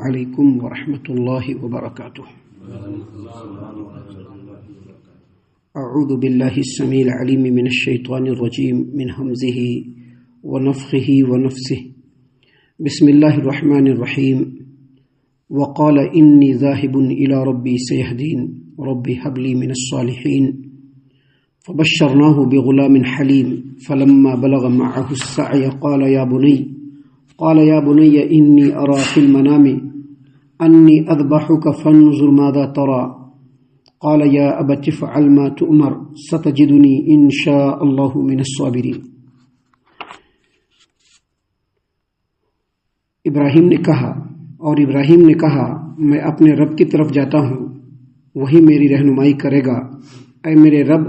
علیکم ورحمۃ اللہ وبرکاتہ۔ اعوذ باللہ السمیع العلیم من الشیطان الرجیم من ہمزہ ونفخہ ونفثہ۔ بسم اللہ الرحمن الرحیم۔ وقال انی ذاہب الی ربی سیہدین رب ھب لی من الصالحین فبشرناہ بغلام حلیم فلما بلغ معه السعی قال یا بنی انی ارى فی المنام انی اذبحک فانظر ماذا ترى قال یا ابت افعل ما تؤمر ستجدنی ان شاء اللہ من الصابرین۔ ابراہیم نے کہا اور ابراہیم نے کہا میں اپنے رب کی طرف جاتا ہوں، وہی میری رہنمائی کرے گا۔ اے میرے رب،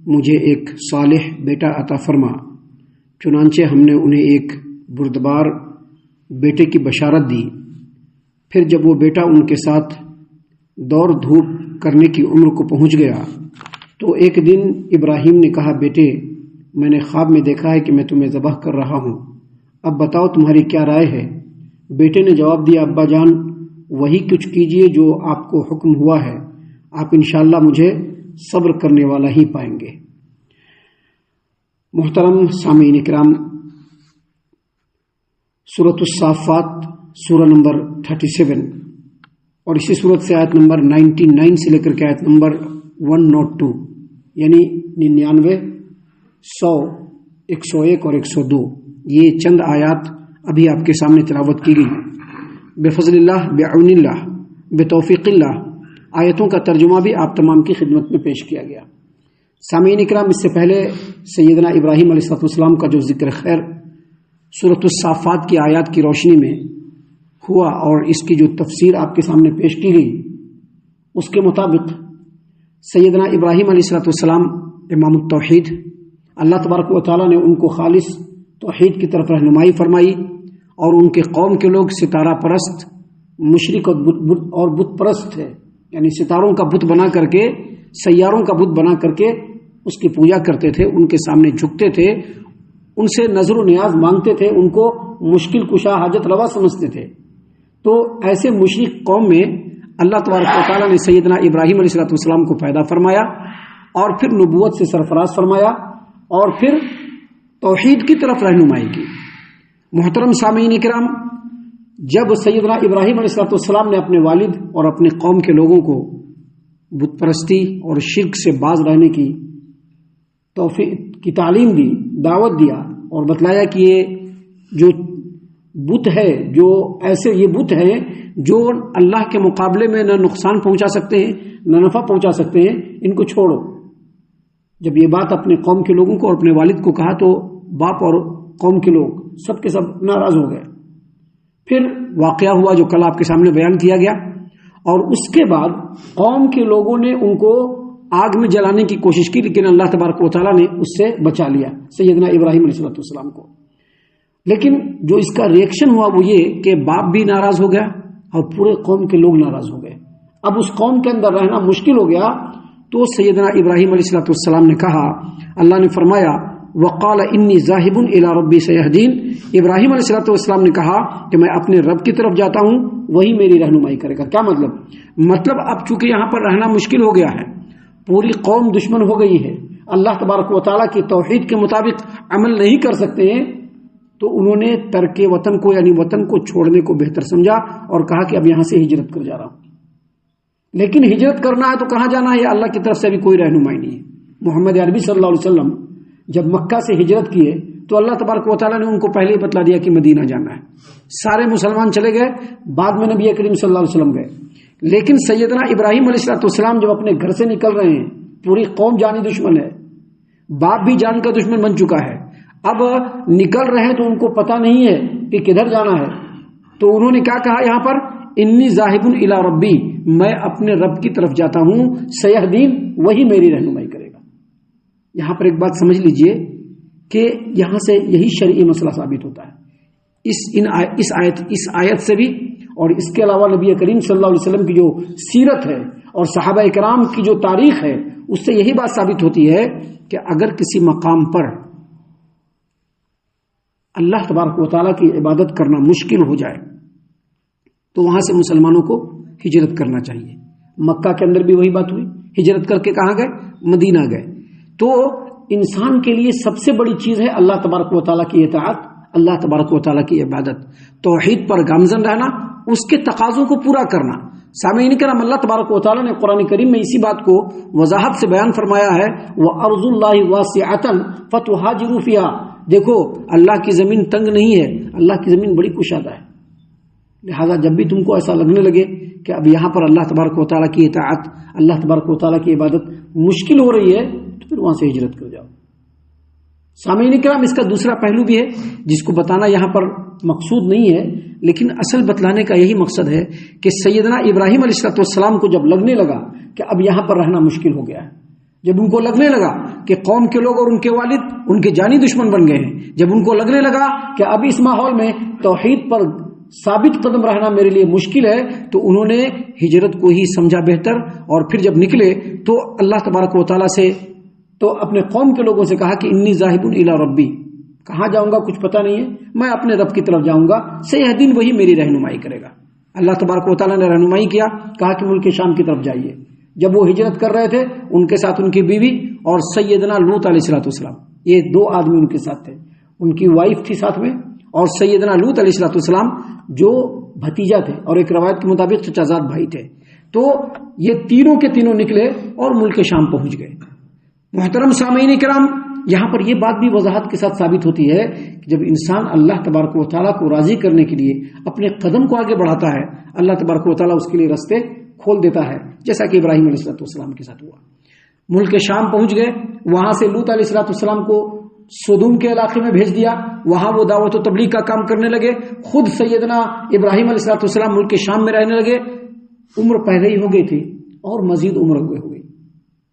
مجھے ایک صالح بیٹا عطا فرما۔ چنانچہ ہم نے انہیں ایک بردبار بیٹے کی بشارت دی۔ پھر جب وہ بیٹا ان کے ساتھ دوڑ دھوپ کرنے کی عمر کو پہنچ گیا تو ایک دن ابراہیم نے کہا، بیٹے میں نے خواب میں دیکھا ہے کہ میں تمہیں ذبح کر رہا ہوں، اب بتاؤ تمہاری کیا رائے ہے؟ بیٹے نے جواب دیا، ابا جان وہی کچھ کیجئے جو آپ کو حکم ہوا ہے، آپ انشاءاللہ مجھے صبر کرنے والا ہی پائیں گے۔ محترم سامعین اکرام، سورۃ الصافات سورہ نمبر 37 اور اسی سورت سے آیت نمبر 99 سے لے کر کے آیت نمبر 102 یعنی 99، 100، 101 اور 102، یہ چند آیات ابھی آپ کے سامنے تلاوت کی گئی۔ بفضل اللہ، بعون اللہ، بتوفیق اللہ، آیتوں کا ترجمہ بھی آپ تمام کی خدمت میں پیش کیا گیا۔ سامعین اکرام، اس سے پہلے سیدنا ابراہیم علیہ السلام کا جو ذکر خیر سورۃ الصافات کی آیات کی روشنی میں ہوا اور اس کی جو تفسیر آپ کے سامنے پیش کی گئی، اس کے مطابق سیدنا ابراہیم علیہ السلام امام التوحید، اللہ تبارک و تعالیٰ نے ان کو خالص توحید کی طرف رہنمائی فرمائی، اور ان کے قوم کے لوگ ستارہ پرست، مشرک اور بت پرست تھے، یعنی ستاروں کا بت بنا کر کے، سیاروں کا بت بنا کر کے اس کی پوجا کرتے تھے، ان کے سامنے جھکتے تھے، ان سے نظر و نیاز مانگتے تھے، ان کو مشکل کشا حاجت روا سمجھتے تھے۔ تو ایسے مشرک قوم میں اللہ تبارک و تعالیٰ نے سیدنا ابراہیم علیہ السلام کو پیدا فرمایا اور پھر نبوت سے سرفراز فرمایا اور پھر توحید کی طرف رہنمائی کی۔ محترم سامعین اکرام، جب سیدنا ابراہیم علیہ السلام نے اپنے والد اور اپنے قوم کے لوگوں کو بت پرستی اور شرک سے باز رہنے کی تعلیم دی، دعوت دیا اور بتلایا کہ یہ جو بت ہے، جو ایسے یہ بت ہیں جو اللہ کے مقابلے میں نہ نقصان پہنچا سکتے ہیں نہ نفع پہنچا سکتے ہیں، ان کو چھوڑو۔ جب یہ بات اپنے قوم کے لوگوں کو اور اپنے والد کو کہا تو باپ اور قوم کے لوگ سب کے سب ناراض ہو گئے۔ پھر واقعہ ہوا جو کل آپ کے سامنے بیان کیا گیا، اور اس کے بعد قوم کے لوگوں نے ان کو آگ میں جلانے کی کوشش کی، لیکن اللہ تبارک و تعالیٰ نے اس سے بچا لیا سیدنا ابراہیم علیہ السلام کو۔ لیکن جو اس کا ریئیکشن ہوا وہ یہ کہ باپ بھی ناراض ہو گیا اور پورے قوم کے لوگ ناراض ہو گئے۔ اب اس قوم کے اندر رہنا مشکل ہو گیا، تو سیدنا ابراہیم علیہ السلام نے کہا، اللہ نے فرمایا وقال انی ذاہب الی ربی سیہدین، ابراہیم علیہ السلام نے کہا کہ میں اپنے رب کی طرف جاتا ہوں، وہی میری رہنمائی کرے گا۔ کیا مطلب اب چونکہ یہاں پر رہنا مشکل ہو گیا ہے، پوری قوم دشمن ہو گئی ہے، اللہ تبارک و تعالیٰ کی توحید کے مطابق عمل نہیں کر سکتے ہیں، تو انہوں نے ترک وطن کو یعنی وطن کو چھوڑنے کو بہتر سمجھا اور کہا کہ اب یہاں سے ہجرت کر جا رہا ہوں۔ لیکن ہجرت کرنا ہے تو کہاں جانا ہے؟ اللہ کی طرف سے بھی کوئی رہنمائی نہیں ہے۔ محمد عربی صلی اللہ علیہ وسلم جب مکہ سے ہجرت کیے تو اللہ تبارک و تعالیٰ نے ان کو پہلے ہی بتلا دیا کہ مدینہ جانا ہے۔ سارے مسلمان چلے گئے، بعد میں نبی کریم صلی اللہ علیہ وسلم گئے، لیکن سیدنا ابراہیم علیہ السلام جب اپنے گھر سے نکل رہے ہیں، پوری قوم جانی دشمن ہے، باپ بھی جان کا دشمن بن چکا ہے، اب نکل رہے ہیں تو ان کو پتہ نہیں ہے کہ کدھر جانا ہے، تو انہوں نے کیا کہا یہاں پر، انی ذاہب الی ربی، میں اپنے رب کی طرف جاتا ہوں، سیہدین، وہی میری رہنمائی کرے گا۔ یہاں پر ایک بات سمجھ لیجئے کہ یہاں سے یہی شرعی مسئلہ ثابت ہوتا ہے، اس آیت سے بھی، اور اس کے علاوہ نبی کریم صلی اللہ علیہ وسلم کی جو سیرت ہے اور صحابہ اکرام کی جو تاریخ ہے، اس سے یہی بات ثابت ہوتی ہے کہ اگر کسی مقام پر اللہ تبارک و تعالیٰ کی عبادت کرنا مشکل ہو جائے تو وہاں سے مسلمانوں کو ہجرت کرنا چاہیے. مکہ کے اندر بھی وہی بات ہوئی, ہجرت کر کے کہاں گئے؟ مدینہ گئے. تو انسان کے لیے سب سے بڑی چیز ہے اللہ تبارک و تعالیٰ کی اطاعت, اللہ تبارک و تعالیٰ کی عبادت, توحید پر گامزن رہنا, اس کے تقاضوں کو پورا کرنا. سامعین کرام, اللہ تبارک و تعالیٰ نے قرآن کریم میں اسی بات کو وضاحت سے بیان فرمایا ہے, وَأَرْضُ اللَّهِ وَاسِعَةً فَتُهَاجِرُوا فِيهَا. دیکھو اللہ کی زمین تنگ نہیں ہے, اللہ کی زمین بڑی کشادہ ہے. لہذا جب بھی تم کو ایسا لگنے لگے کہ اب یہاں پر اللہ تبارک و تعالیٰ کی اطاعت, اللہ تبارک و تعالیٰ کی عبادت مشکل ہو رہی ہے, تو پھر وہاں سے ہجرت کر جاؤ. سامعین کرام, اس کا دوسرا پہلو بھی ہے جس کو بتانا یہاں پر مقصود نہیں ہے, لیکن اصل بتلانے کا یہی مقصد ہے کہ سیدنا ابراہیم علیہ السلام کو جب لگنے لگا کہ اب یہاں پر رہنا مشکل ہو گیا ہے, جب ان کو لگنے لگا کہ قوم کے لوگ اور ان کے والد ان کے جانی دشمن بن گئے ہیں, جب ان کو لگنے لگا کہ اب اس ماحول میں توحید پر ثابت قدم رہنا میرے لیے مشکل ہے, تو انہوں نے ہجرت کو ہی سمجھا بہتر, اور پھر جب نکلے تو اللہ تبارک و تعالیٰ سے, تو اپنے قوم کے لوگوں سے کہا کہ انی ذاہب الی ربی, کہاں جاؤں گا کچھ پتہ نہیں ہے, میں اپنے رب کی طرف جاؤں گا, سیہدین, وہی میری رہنمائی کرے گا. اللہ تبارک و تعالیٰ نے رہنمائی کیا, کہا کہ ملک شام کی طرف جائیے. جب وہ ہجرت کر رہے تھے, ان کے ساتھ ان کی بیوی اور سیدنا لوط علیہ السلام, یہ دو آدمی ان کے ساتھ تھے. ان کی وائف تھی ساتھ میں, اور سیدنا لوط علیہ السلام جو بھتیجا تھے, اور ایک روایت کے مطابق چچا زاد بھائی تھے. تو یہ تینوں کے تینوں نکلے اور ملک شام پہنچ گئے. محترم سامعین کرام, یہاں پر یہ بات بھی وضاحت کے ساتھ ثابت ہوتی ہے کہ جب انسان اللہ تبارک و تعالیٰ کو راضی کرنے کے لیے اپنے قدم کو آگے بڑھاتا ہے, اللہ تبارک و تعالیٰ اس کے لیے راستے کھول دیتا ہے, جیسا کہ ابراہیم علیہ السلام کے ساتھ ہوا. ملک شام پہنچ گئے, وہاں سے لوط علیہ السلام کو سودوم کے علاقے میں بھیج دیا, وہاں وہ دعوت و تبلیغ کا کام کرنے لگے. خود سیدنا ابراہیم علیہ السلام ملک شام میں رہنے لگے. عمر پہلے ہی ہو گئی تھی اور مزید عمر ہو گئی,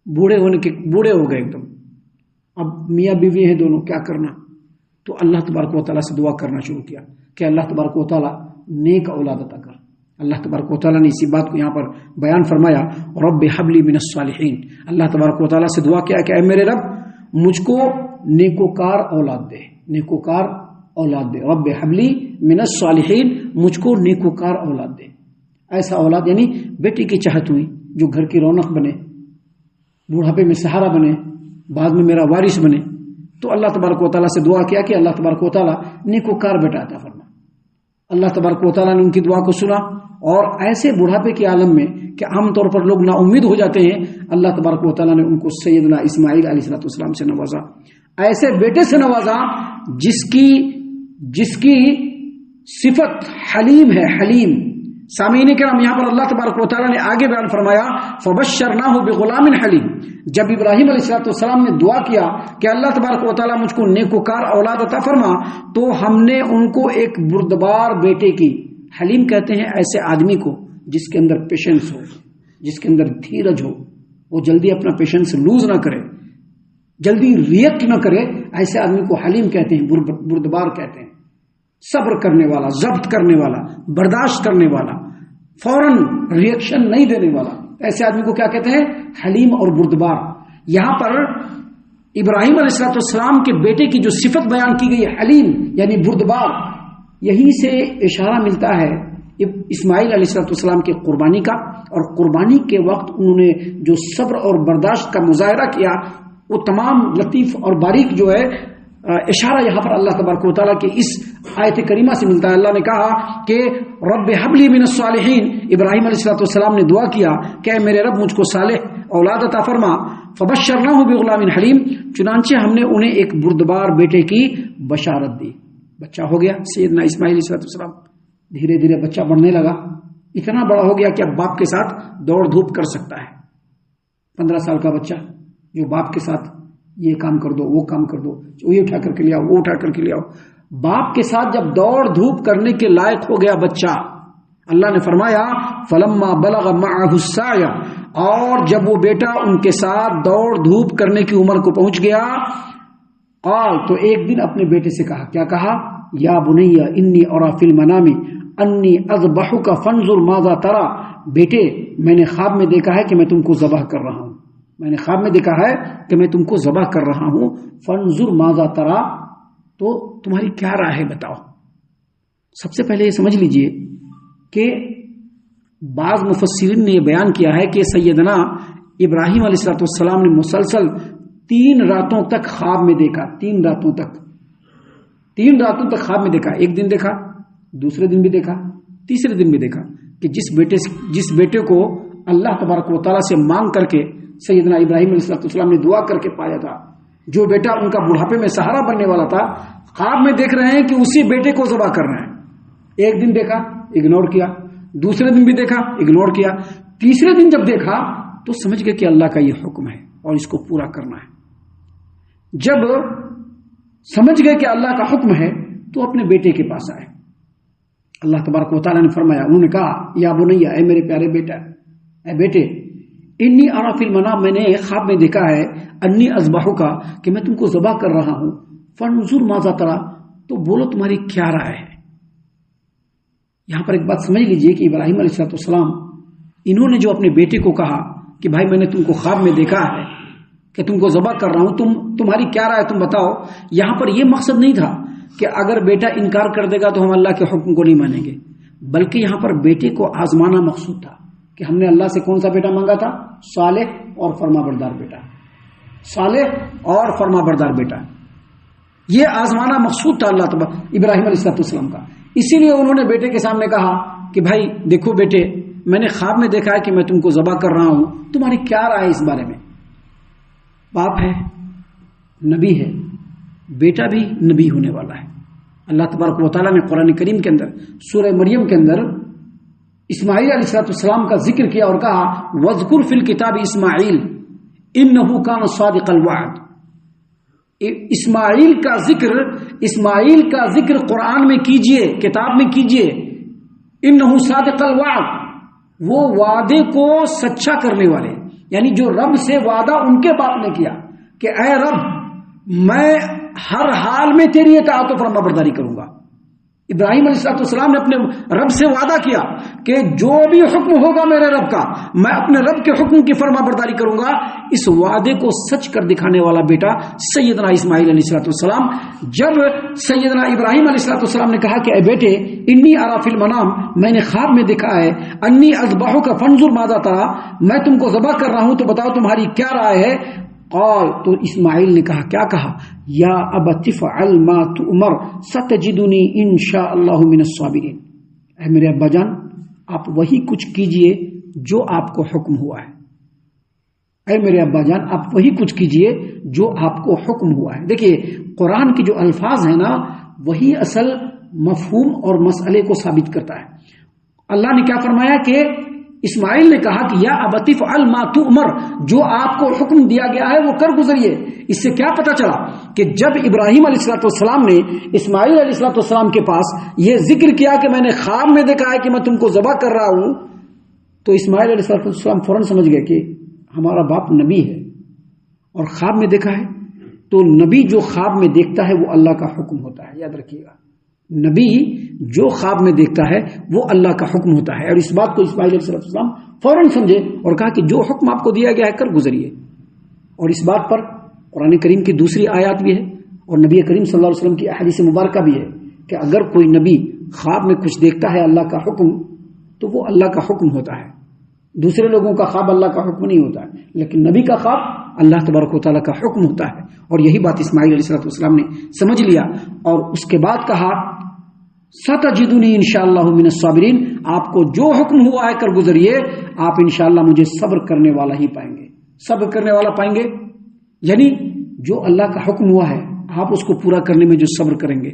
بوڑھے ہو گئے ایک دم. اب میاں بیوی ہیں دونوں, کیا کرنا؟ تو اللہ تبارک و تعالیٰ سے دعا کرنا شروع کیا کہ اللہ تبارک و تعالیٰ نیک اولاد عطا کر. اللہ تبارک و تعالیٰ نے اسی بات کو یہاں پر بیان فرمایا, رب حب لی من الصالحین. اللہ تبارک و تعالیٰ سے دعا کیا کہ اے میرے رب, مجھ کو نیکوکار اولاد دے, نیکوکار اولاد دے. رب حب لی من الصالحین, مجھ کو نیکوکار اولاد دے. ایسا اولاد یعنی بیٹی کی چاہت ہوئی جو گھر کی رونق بنے, بڑھاپے میں سہارا بنے, بعد میں میرا وارث بنے. تو اللہ تبارک و تعالیٰ سے دعا کیا کہ اللہ تبارک و تعالیٰ نیکوکار بیٹا عطا فرما. اللہ تبارک و تعالیٰ نے ان کی دعا کو سنا, اور ایسے بڑھاپے کے عالم میں کہ عام طور پر لوگ نا امید ہو جاتے ہیں, اللہ تبارک و تعالیٰ نے ان کو سیدنا اسماعیل علیہ السلام سے نوازا, ایسے بیٹے سے نوازا جس کی صفت حلیم ہے, حلیم. سامعین کرام, یہاں پر اللہ تبارک و تعالیٰ نے آگے بیان فرمایا فبشرناہ بغلام حلیم. جب ابراہیم علیہ السلام نے دعا کیا کہ اللہ تبارک و تعالیٰ مجھ کو نیکوکار اولاد عطا فرما, تو ہم نے ان کو ایک بردبار بیٹے کی, حلیم کہتے ہیں ایسے آدمی کو جس کے اندر پیشنس ہو, جس کے اندر دھیرج ہو, وہ جلدی اپنا پیشنس لوز نہ کرے, جلدی ریئیکٹ نہ کرے, ایسے آدمی کو حلیم کہتے ہیں, بردبار کہتے ہیں. صبر کرنے والا, ضبط کرنے والا, برداشت کرنے والا, فوراً ریئیکشن نہیں دینے والا, ایسے آدمی کو کیا کہتے ہیں؟ حلیم اور بردبار. یہاں پر ابراہیم علیہ السلام کے بیٹے کی جو صفت بیان کی گئی حلیم یعنی بردبار, یہی سے اشارہ ملتا ہے اسماعیل علیہ السلام کی قربانی کا. اور قربانی کے وقت انہوں نے جو صبر اور برداشت کا مظاہرہ کیا, وہ تمام لطیف اور باریک جو ہے اشارہ یہاں پر اللہ تبارک و تعالیٰ کے اس آیت کریمہ سے ملتا ہے. اللہ نے کہا کہ رب حب لی من الصالحین. ابراہیم علیہ السلام نے دعا کیا کہ میرے رب مجھ کو صالح اولاد عطا فرما. فبشرناہ بغلام حلیم. چنانچہ ہم نے انہیں ایک بردبار بیٹے کی بشارت دی. بچہ ہو گیا سیدنا اسماعیل علیہ السلام. دھیرے دھیرے بچہ بڑھنے لگا, اتنا بڑا ہو گیا کہ اب باپ کے ساتھ دوڑ دھوپ کر سکتا ہے. 15 سال کا بچہ جو باپ کے ساتھ یہ کام کر دو, وہ کام کر دو, یہ اٹھا کر کے لے آؤ, وہ اٹھا کر کے لے آؤ. باپ کے ساتھ جب دوڑ دھوپ کرنے کے لائق ہو گیا بچہ, اللہ نے فرمایا فلما بلغ معه السعی, اور جب وہ بیٹا ان کے ساتھ دوڑ دھوپ کرنے کی عمر کو پہنچ گیا, قال, تو ایک دن اپنے بیٹے سے کہا, کیا کہا؟ یا بنی انی ارى فی المنام انی اذبحک فانظر ماذا ترى. بیٹے, میں نے خواب میں دیکھا ہے کہ میں تم کو ذبح کر رہا ہوں, میں نے خواب میں دیکھا ہے کہ میں تم کو ذبح کر رہا ہوں. فانظر ماذا ترى, تو تمہاری کیا رائے ہے بتاؤ. سب سے پہلے یہ سمجھ لیجئے کہ بعض مفسرین نے یہ بیان کیا ہے کہ سیدنا ابراہیم علیہ السلام نے مسلسل 3 راتوں تک خواب میں دیکھا، 3 راتوں تک خواب میں دیکھا، ایک دن دیکھا، دوسرے دن بھی دیکھا، تیسرے دن بھی دیکھا کہ جس بیٹے کو اللہ تبارک و تعالیٰ سے مانگ کر کے سیدنا ابراہیم علیہ السلام نے دعا کر کے پایا تھا، جو بیٹا ان کا بڑھاپے میں سہارا بننے والا تھا، خواب میں دیکھ رہے ہیں کہ اسی بیٹے کو ذبح کر رہے ہیں۔ ایک دن دیکھا، اگنور کیا، دوسرے دن بھی دیکھا، اگنور کیا، تیسرے دن جب دیکھا تو سمجھ گئے کہ اللہ کا یہ حکم ہے اور اس کو پورا کرنا ہے۔ جب سمجھ گئے کہ اللہ کا حکم ہے تو اپنے بیٹے کے پاس آئے۔ اللہ تبارک و تعالیٰ نے فرمایا، انہوں نے کہا یا بنیا، اے میرے پیارے بیٹا، اے بیٹے، انی ارا فی المنام، میں نے خواب میں دیکھا ہے، انی اذبحک کا، کہ میں تم کو ذبح کر رہا ہوں، فانظر ماذا ترى، تو بولو تمہاری کیا رائے ہے۔ یہاں پر ایک بات سمجھ لیجئے کہ ابراہیم علیہ السلام انہوں نے جو اپنے بیٹے کو کہا کہ بھائی میں نے تم کو خواب میں دیکھا ہے کہ تم کو ذبح کر رہا ہوں، تمہاری کیا رائے، تم بتاؤ۔ یہاں پر یہ مقصد نہیں تھا کہ اگر بیٹا انکار کر دے گا تو ہم اللہ کے حکم کو نہیں مانیں گے، بلکہ یہاں پر بیٹے کو آزمانا مقصود تھا کہ ہم نے اللہ سے کون سا بیٹا مانگا تھا؟ صالح اور فرما بردار بیٹا، صالح اور فرما بردار بیٹا، یہ آزمانا مقصود تھا اللہ تعالیٰ ابراہیم علیہ السلام کا۔ اسی لیے انہوں نے بیٹے کے سامنے کہا کہ بھائی دیکھو بیٹے، میں نے خواب میں دیکھا ہے کہ میں تم کو ذبح کر رہا ہوں، تمہاری کیا رائے اس بارے میں۔ باپ ہے، نبی ہے، بیٹا بھی نبی ہونے والا ہے۔ اللہ تبارک و تعالیٰ نے قرآن کریم کے اندر سورہ مریم کے اندر اسماعیل علیہ السلام کا ذکر کیا اور کہا وَاذْكُرْ فِي الْكِتَابِ اسماعیل إِنَّهُ كَانَ صَادِقَ الْوَعْدِ۔ اسماعیل کا ذکر قرآن میں کیجئے، کتاب میں کیجئے۔ إِنَّهُ صَادِقَ الْوَعْدِ، وہ وعدے کو سچا کرنے والے، یعنی جو رب سے وعدہ ان کے باپ نے کیا کہ اے رب میں ہر حال میں تیری اطاعت و فرما برداری کروں گا۔ ابراہیم علیہ السلام نے اپنے رب سے وعدہ کیا کہ جو بھی حکم ہوگا میرے رب کا، میں اپنے رب کے حکم کی فرما برداری کروں گا۔ اس وعدے کو سچ کر دکھانے والا بیٹا سیدنا اسماعیل علیہ السلام۔ جب سیدنا ابراہیم علیہ السلام نے کہا کہ اے بیٹے، انی ارا فی المنام، میں نے خواب میں دیکھا ہے، انی اذبحک فانظر ماذا ترى، میں تم کو ذبح کر رہا ہوں تو بتاؤ تمہاری کیا رائے ہے۔ قال، تو اسماعیل نے کہا، کیا کہا؟ یا ابت افعل ما تؤمر ستجدنی انشاء اللہ من الصابرین، اے میرے ابا جان آپ وہی کچھ کیجئے جو آپ کو حکم ہوا ہے۔ اے میرے ابا جان آپ وہی کچھ کیجئے جو آپ کو حکم ہوا ہے۔ دیکھیے قرآن کے جو الفاظ ہیں نا، وہی اصل مفہوم اور مسئلے کو ثابت کرتا ہے۔ اللہ نے کیا فرمایا کہ اسماعیل نے کہا کہ یا ابت افعل ما تؤمر، جو آپ کو حکم دیا گیا ہے وہ کر گزریے۔ اس سے کیا پتہ چلا کہ جب ابراہیم علیہ السلام نے اسماعیل علیہ السلام کے پاس یہ ذکر کیا کہ میں نے خواب میں دیکھا ہے کہ میں تم کو ذبح کر رہا ہوں، تو اسماعیل علیہ السلام فوراً سمجھ گئے کہ ہمارا باپ نبی ہے اور خواب میں دیکھا ہے، تو نبی جو خواب میں دیکھتا ہے وہ اللہ کا حکم ہوتا ہے، یاد رکھیے گا، نبی جو خواب میں دیکھتا ہے وہ اللہ کا حکم ہوتا ہے۔ اور اس بات کو اسماعیل علیہ السلام فوراً سمجھے اور کہا کہ جو حکم آپ کو دیا گیا ہے کر گزریے۔ اور اس بات پر قرآن کریم کی دوسری آیات بھی ہے اور نبی کریم صلی اللہ علیہ وسلم کی احادیث مبارکہ بھی ہے کہ اگر کوئی نبی خواب میں کچھ دیکھتا ہے اللہ کا حکم تو وہ اللہ کا حکم ہوتا ہے، دوسرے لوگوں کا خواب اللہ کا حکم نہیں ہوتا ہے، لیکن نبی کا خواب اللہ تبارک و تعالیٰ کا حکم ہوتا ہے۔ اور یہی بات اسماعیل علیہ السلام نے سمجھ لیا اور اس کے بعد کہا ستجدنی انشاءاللہ من الصابرین، آپ کو جو حکم ہوا ہے کر گزریے، آپ انشاءاللہ مجھے صبر کرنے والا ہی پائیں گے، صبر کرنے والا پائیں گے، یعنی جو اللہ کا حکم ہوا ہے آپ اس کو پورا کرنے میں جو صبر کریں گے،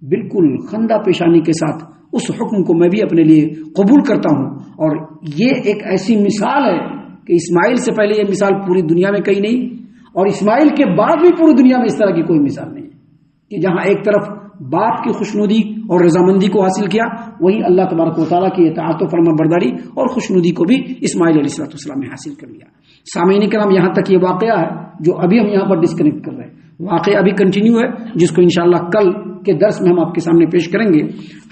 بالکل خندہ پیشانی کے ساتھ اس حکم کو میں بھی اپنے لیے قبول کرتا ہوں۔ اور یہ ایک ایسی مثال ہے کہ اسماعیل سے پہلے یہ مثال پوری دنیا میں کہیں نہیں، اور اسماعیل کے بعد بھی پوری دنیا میں اس طرح کی کوئی مثال نہیں ہے کہ جہاں ایک طرف باپ کی خوشنودی اور رضامندی کو حاصل کیا، وہیں اللہ تبارک و تعالیٰ کی اطاعت و فرما برداری اور خوشنودی کو بھی اسماعیل علیہ السلام نے حاصل کر لیا۔ سامعین کرام، یہاں تک یہ واقعہ ہے جو ابھی ہم یہاں پر ڈسکنیکٹ کر رہے ہیں، واقعہ ابھی کنٹینیو ہے جس کو انشاءاللہ کل کے درس میں ہم آپ کے سامنے پیش کریں گے۔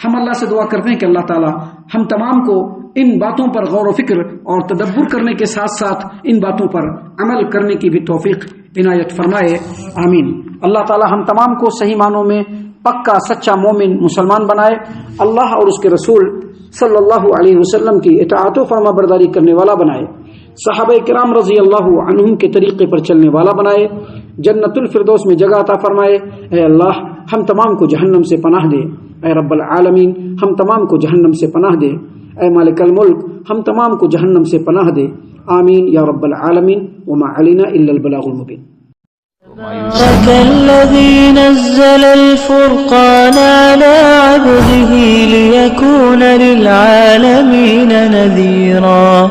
ہم اللہ سے دعا کرتے ہیں کہ اللہ تعالیٰ ہم تمام کو ان باتوں پر غور و فکر اور تدبر کرنے کے ساتھ ساتھ ان باتوں پر عمل کرنے کی بھی توفیق عنایت فرمائے، آمین۔ اللہ تعالیٰ ہم تمام کو صحیح معنوں میں پکا سچا مومن مسلمان بنائے، اللہ اور اس کے رسول صلی اللہ علیہ وسلم کی اطاعت و فرما برداری کرنے والا بنائے، صحابہ کرام رضی اللہ عنہم کے طریقے پر چلنے والا بنائے، جنت الفردوس میں جگہ عطا فرمائے۔ اے اللہ ہم تمام کو جہنم سے پناہ دے، اے رب العالمین ہم تمام کو جہنم سے پناہ دے، اے مالک الملک ہم تمام کو جہنم سے پناہ دے، آمین یا رب العالمین، وما علینا الا البلاغ المبین۔ تبارك الذي نزل الفرقان على عبده ليكون للعالمين نذيرا